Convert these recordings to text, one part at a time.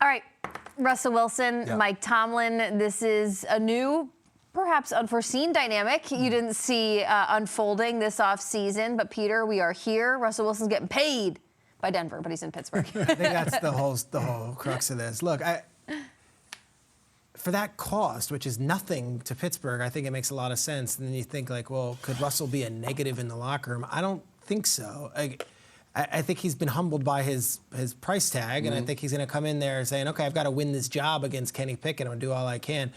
All right, Russell Wilson, Mike Tomlin, this is a new, perhaps unforeseen dynamic you didn't see unfolding this offseason. But, Peter, we are here. Russell Wilson's getting paid by Denver, but he's in Pittsburgh. I think that's the whole crux of this. Look, for that cost, which is nothing to Pittsburgh, I think it makes a lot of sense. And then you think, like, well, could Russell be a negative in the locker room? I don't think so. I think he's been humbled by his price tag, and I think he's going to come in there saying, okay, I've got to win this job against Kenny Pickett. I'm going to do all I can.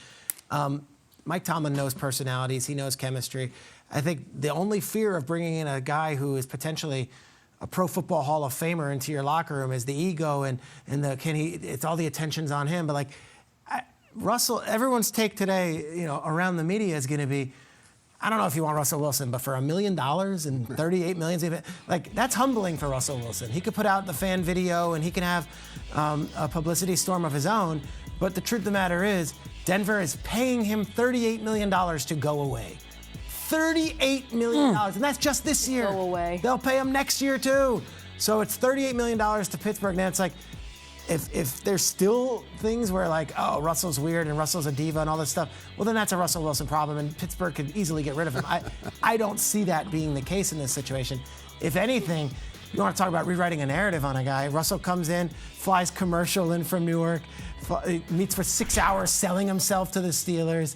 Mike Tomlin knows personalities. He knows chemistry. I think the only fear of bringing in a guy who is potentially a Pro Football Hall of Famer into your locker room is the ego and it's all the attention's on him. But, like, Russell, everyone's take today, around the media is going to be, I don't know if you want Russell Wilson, but for $1 million and $38 million, like, that's humbling for Russell Wilson. He could put out the fan video and he can have a publicity storm of his own. But the truth of the matter is, Denver is paying him $38 million to go away. $38 million, and that's just this year. Go away. They'll pay him next year too. So it's $38 million to Pittsburgh. Now it's like, if there's still things where, like, oh, Russell's weird and Russell's a diva and all this stuff, well, then that's a Russell Wilson problem, and Pittsburgh could easily get rid of him. I don't see that being the case in this situation. If anything, you want to talk about rewriting a narrative on a guy. Russell comes in, flies commercial in from Newark, meets for 6 hours selling himself to the Steelers.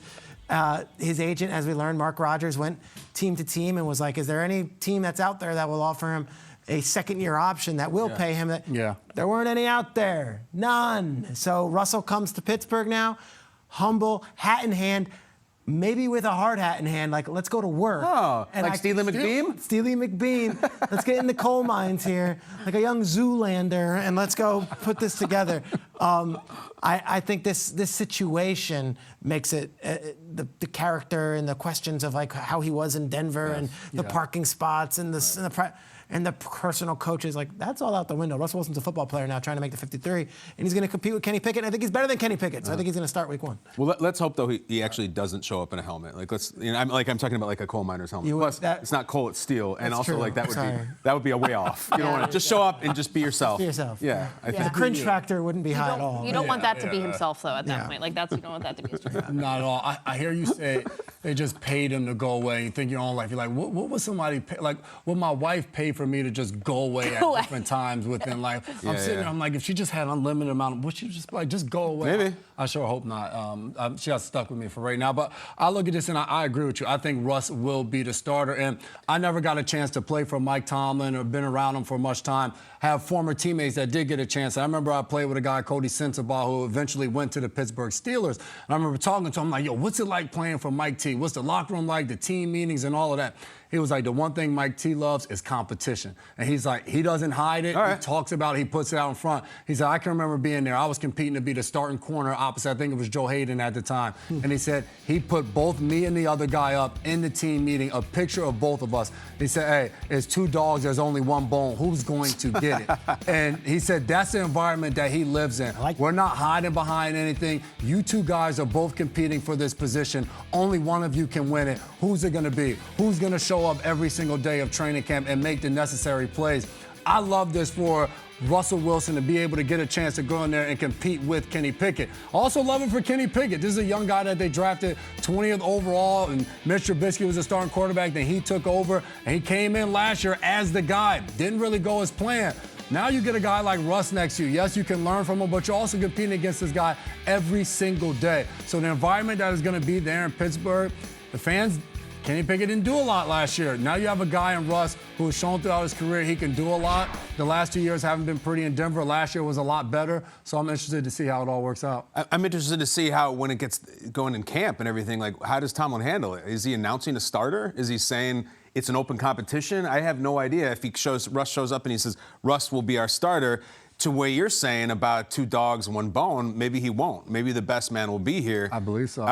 His agent, as we learned, Mark Rodgers, went team to team and was like, is there any team that's out there that will offer him a second-year option that will pay him? There weren't any out there. None. So Russell comes to Pittsburgh now, humble, hat in hand, maybe with a hard hat in hand, like, let's go to work. Oh, and like Steely McBeam? Steely McBeam. Let's get in the coal mines here, like a young Zoolander, and let's go put this together. I think this situation makes it the character and the questions of, like, how he was in Denver and the parking spots and and the personal coaches, like, that's all out the window. Russell Wilson's a football player now trying to make the 53, and he's going to compete with Kenny Pickett. I think he's better than Kenny Pickett, so I think he's going to start week 1. Well, let's hope, though, he actually doesn't show up in a helmet. Like, I'm talking about, like, a coal miner's helmet. Plus, it's not coal, it's steel, and also, like, that would be a way off. You don't want to just show up and just be yourself. Be yourself. Yeah. The cringe factor wouldn't be high at all. You don't want that to be himself, though, at that point. Like, you don't want that to be his truth. Not at all. I hear you say they just paid him to go away, and you think your own life. You're like, what would somebody pay? Like, would my wife pay for me to just go away at different times within life? I'm sitting there, I'm like, if she just had an unlimited amount, would she just, like, just go away? Maybe. I sure hope not. She got stuck with me for right now. But I look at this, and I agree with you. I think Russ will be the starter. And I never got a chance to play for Mike Tomlin or been around him for much time. I have former teammates that did get a chance. I remember I played with a guy, Cody Sensabaugh, who eventually went to the Pittsburgh Steelers. And I remember talking to him, like, yo, what's it like playing for Mike T? What's the locker room like, the team meetings and all of that? He was like, the one thing Mike T loves is competition. And he's like, he doesn't hide it. He talks about it. He puts it out in front. He said, I can remember being there. I was competing to be the starting corner opposite. I think it was Joe Hayden at the time. And he said, he put both me and the other guy up in the team meeting, a picture of both of us. He said, hey, it's 2 dogs. There's only 1 bone. Who's going to get it? And he said, that's the environment that he lives in. We're not hiding behind anything. You 2 guys are both competing for this position. Only one of you can win it. Who's it going to be? Who's going to show up every single day of training camp and make the necessary plays? I love this for Russell Wilson to be able to get a chance to go in there and compete with Kenny Pickett. Also love it for Kenny Pickett. This is a young guy that they drafted 20th overall, and Mitch Trubisky was a starting quarterback. Then he took over, and he came in last year as the guy. Didn't really go as planned. Now you get a guy like Russ next to you. Yes, you can learn from him, but you're also competing against this guy every single day. So the environment that is going to be there in Pittsburgh, the fans, Kenny Pickett didn't do a lot last year. Now you have a guy in Russ who has shown throughout his career he can do a lot. The last 2 years haven't been pretty in Denver. Last year was a lot better. So I'm interested to see how it all works out. I'm interested to see how, when it gets going in camp and everything, like, how does Tomlin handle it? Is he announcing a starter? Is he saying it's an open competition? I have no idea. If Russ shows up and he says, Russ will be our starter, to where you're saying about 2 dogs, 1 bone, maybe he won't. Maybe the best man will be here. I believe so.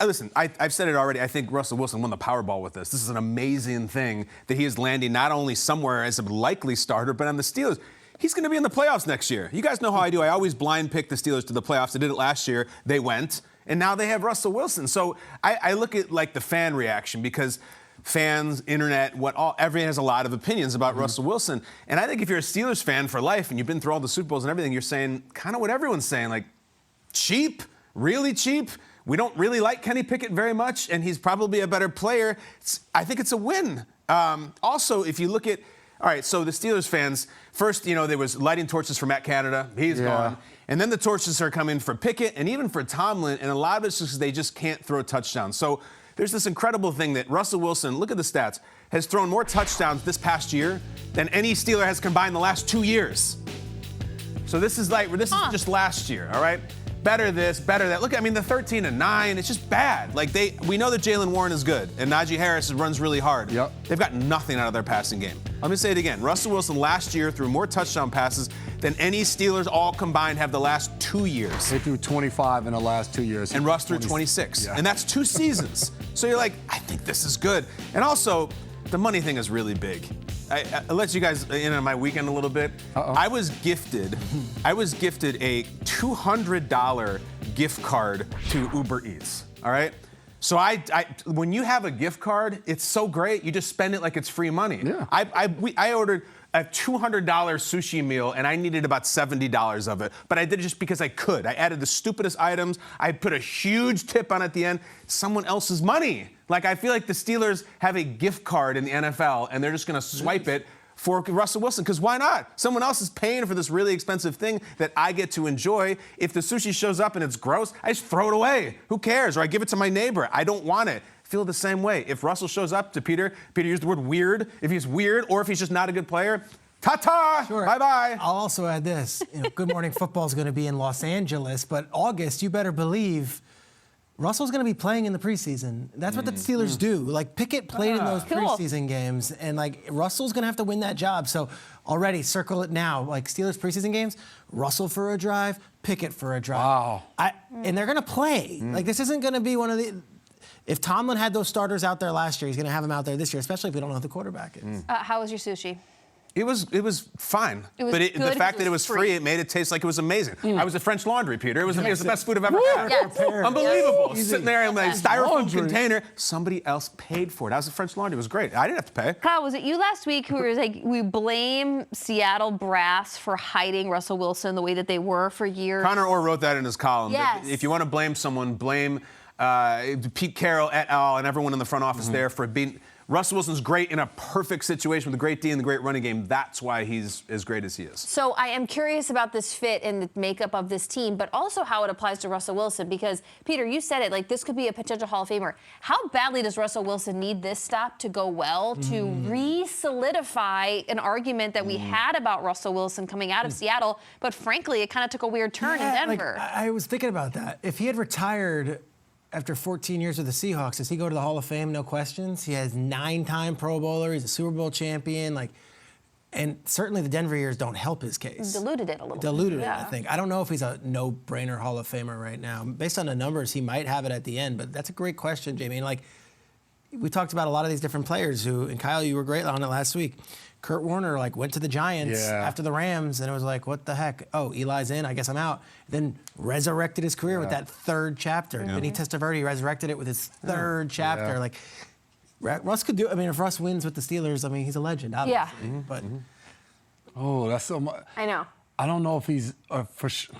Listen, I've said it already. I think Russell Wilson won the Powerball with this. This is an amazing thing that he is landing not only somewhere as a likely starter, but on the Steelers. He's going to be in the playoffs next year. You guys know how I do. I always blind pick the Steelers to the playoffs. They did it last year. They went. And now they have Russell Wilson. So I look at, like, the fan reaction, because fans, internet, everyone has a lot of opinions about Russell Wilson. And I think if you're a Steelers fan for life and you've been through all the Super Bowls and everything, you're saying kind of what everyone's saying, like, cheap, really cheap. We don't really like Kenny Pickett very much, and he's probably a better player. I think it's a win. Also, if you look at, all right, so the Steelers fans, first, there was lighting torches for Matt Canada. He's gone. And then the torches are coming for Pickett and even for Tomlin, and a lot of it's just because they just can't throw touchdowns. So there's this incredible thing that Russell Wilson, look at the stats, has thrown more touchdowns this past year than any Steeler has combined the last 2 years. So this is just last year, all right? Better this, better that. Look, the 13-9, it's just bad. We know that Jalen Warren is good, and Najee Harris runs really hard. Yep. They've got nothing out of their passing game. Let me say it again. Russell Wilson last year threw more touchdown passes than any Steelers all combined have the last 2 years. They threw 25 in the last 2 years. And Russ threw 26. Yeah. And that's 2 seasons. So you're like, I think this is good. And also, the money thing is really big. I'll let you guys in on my weekend a little bit. I was gifted a $200 gift card to Uber Eats, all right? So when you have a gift card, it's so great. You just spend it like it's free money. Yeah. I ordered a $200 sushi meal, and I needed about $70 of it. But I did it just because I could. I added the stupidest items. I put a huge tip on at the end. Someone else's money. I feel like the Steelers have a gift card in the NFL, and they're just going to swipe it for Russell Wilson, because why not? Someone else is paying for this really expensive thing that I get to enjoy. If the sushi shows up and it's gross, I just throw it away. Who cares? Or I give it to my neighbor. I don't want it. Feel the same way. If Russell shows up to Peter used the word weird. If he's weird or if he's just not a good player, ta-ta, sure. Bye-bye. I'll also add this. Good Morning Football is going to be in Los Angeles, but August, you better believe Russell's going to be playing in the preseason. That's what the Steelers do. Pickett played in those preseason games, and Russell's going to have to win that job. So already circle it now. Steelers preseason games, Russell for a drive, Pickett for a drive. Wow. And they're going to play. This isn't going to be one of the. If Tomlin had those starters out there last year, he's going to have them out there this year, especially if we don't know who the quarterback is. How was your sushi? It was fine. It was but good, the fact that it was free, it made it taste like it was amazing. I was at French Laundry, Peter. It was the best food I've ever had. Yes. Unbelievable. Yes. Sitting there in my styrofoam Laundry. container. Somebody else paid for it. I was at French Laundry. It was great. I didn't have to pay. Kyle, was it you last week who was we blame Seattle brass for hiding Russell Wilson the way that they were for years? Connor Orr wrote that in his column. Yes. If you want to blame someone, blame Pete Carroll et al. And everyone in the front office there for being. Russell Wilson's great in a perfect situation with a great D and the great running game. That's why he's as great as he is. So I am curious about this fit and the makeup of this team, but also how it applies to Russell Wilson, because, Peter, you said it, this could be a potential Hall of Famer. How badly does Russell Wilson need this stop to go well to re-solidify an argument that we had about Russell Wilson coming out of Seattle, but frankly, it kind of took a weird turn in Denver? I was thinking about that. If he had retired after 14 years with the Seahawks, does he go to the Hall of Fame? No questions. He has 9-time Pro Bowler. He's a Super Bowl champion. And certainly the Denver years don't help his case. Diluted it a little. Diluted it, I think. I don't know if he's a no-brainer Hall of Famer right now. Based on the numbers, he might have it at the end. But that's a great question, Jamie. We talked about a lot of these different players who, and Kyle, you were great on it last week. Kurt Warner went to the Giants after the Rams, and it was what the heck? Oh, Eli's in, I guess I'm out. Then resurrected his career with that third chapter. Yeah. Vinny Testaverde resurrected it with his third chapter. Russ could do. If Russ wins with the Steelers, he's a legend, obviously. Yeah. But Oh, that's so much. I know. I don't know if he's for sure.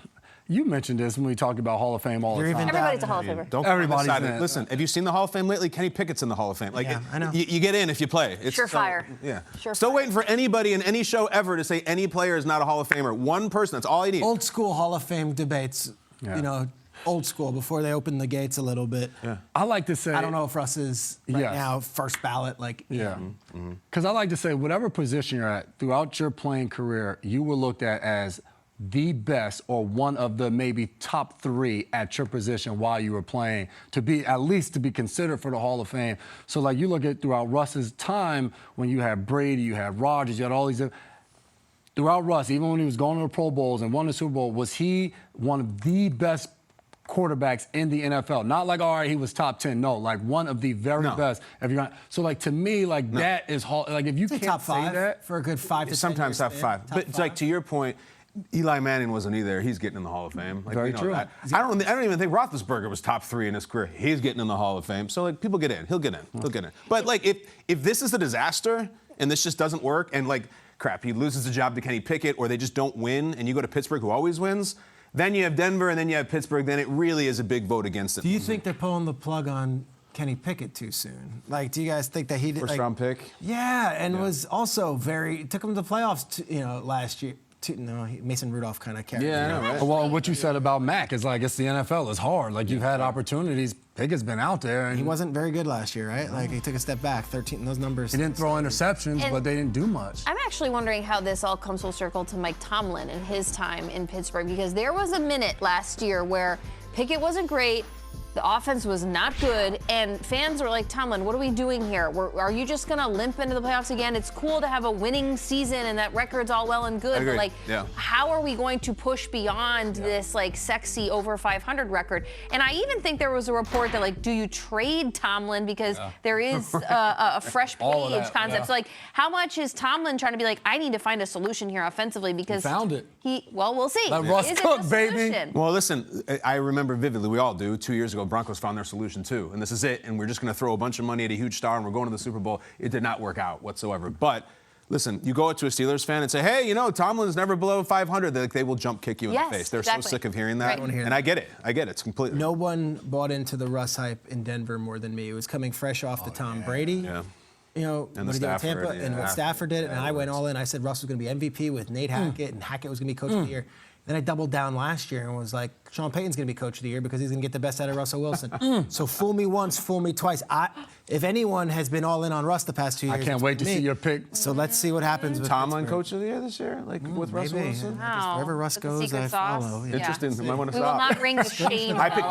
You mentioned this when we talked about Hall of Fame all the time. Everybody's a Hall of Famer. Don't Everybody's in it. Listen, have you seen the Hall of Fame lately? Kenny Pickett's in the Hall of Fame. Yeah, I know. You get in if you play. It's Surefire. Yeah. Surefire. Still waiting for anybody in any show ever to say any player is not a Hall of Famer. One person, that's all you need. old school Hall of Fame debates, old school, before they open the gates a little bit. Yeah. I like to say. I don't know if Russ is now first ballot. Yeah. Because I like to say, whatever position you're at throughout your playing career, you were looked at as the best or one of the maybe top 3 at your position while you were playing to be at least to be considered for the Hall of Fame. So you look at throughout Russ's time when you had Brady, you had Rodgers, you had all these. Throughout Russ, even when he was going to the Pro Bowls and won the Super Bowl, was he one of the best quarterbacks in the NFL? Not all right, he was top 10. No, one of the very best. So to me, that is if you can't top 5 say that for a good 5 to 10 sometimes years top 5. But top 5. to your point, Eli Manning wasn't either. He's getting in the Hall of Fame. Like, Very we know true. that. I don't even think Roethlisberger was top 3 in his career. He's getting in the Hall of Fame. So like people get in. He'll get in. He'll get in. But like if this is a disaster and this just doesn't work and like crap, he loses the job to Kenny Pickett or they just don't win and you go to Pittsburgh who always wins, then you have Denver and then you have Pittsburgh, then it really is a big vote against it. Do you think they're pulling the plug on Kenny Pickett too soon? Like, do you guys think that he did? First round pick? Yeah, and was also took him to the playoffs, last year. Mason Rudolph kind of carried. Yeah, I know, right? Well, what you said about Mac is like, it's the NFL. It's hard. Like, you've had opportunities. Pickett's been out there. And He wasn't very good last year, right? Like, he took a step back. 13, those numbers. he didn't throw interceptions, And- but they didn't do much. I'm actually wondering how this all comes full circle to Mike Tomlin and his time in Pittsburgh, because there was a minute last year where Pickett wasn't great, the offense was not good, and fans were like, Tomlin, what are we doing here? Are you just going to limp into the playoffs again? It's cool to have a winning season and that record's all well and good, agree. but like, Yeah. how are we going to push beyond this like sexy over 500 record? And I even think there was a report that like, do you trade Tomlin because there is a fresh All of page that, concept? yeah. So like, how much is Tomlin trying to be like, I need to find a solution here offensively because found it. Well, we'll see. Let Russ Is it cook, the baby. solution? Well, listen, I remember vividly, we all do, 2 years ago, Broncos found their solution too, and this is it, and we're just going to throw a bunch of money at a huge star, and we're going to the Super Bowl. It did not work out whatsoever. But listen, you go up to a Steelers fan and say, hey, Tomlin's never below 500, they will jump kick you in Yes, the face. They're exactly. so sick of hearing that, Right. I wanna hear and that. I get it. It's completely. No one bought into the Russ hype in Denver more than me. It was coming fresh off the Tom Brady. Yeah. What the he did with Stafford, Tampa, and yeah. what Stafford did, and I went Afterwards. all in. I said Russ was going to be MVP with Nate Hackett, and Hackett was going to be Coach of the Year. Then I doubled down last year and was like, Sean Payton's going to be Coach of the Year because he's going to get the best out of Russell Wilson. So fool me once, fool me twice. If anyone has been all in on Russ the past 2 years, I can't it's wait to me. see your pick. So let's see what happens with Tomlin Pittsburgh. Coach of the Year this year, with Russell Maybe. Wilson? Just wherever Russ That's the goes, secret I sauce. follow. Yeah. Interesting. You might want to We will stop. not bring the shame. I picked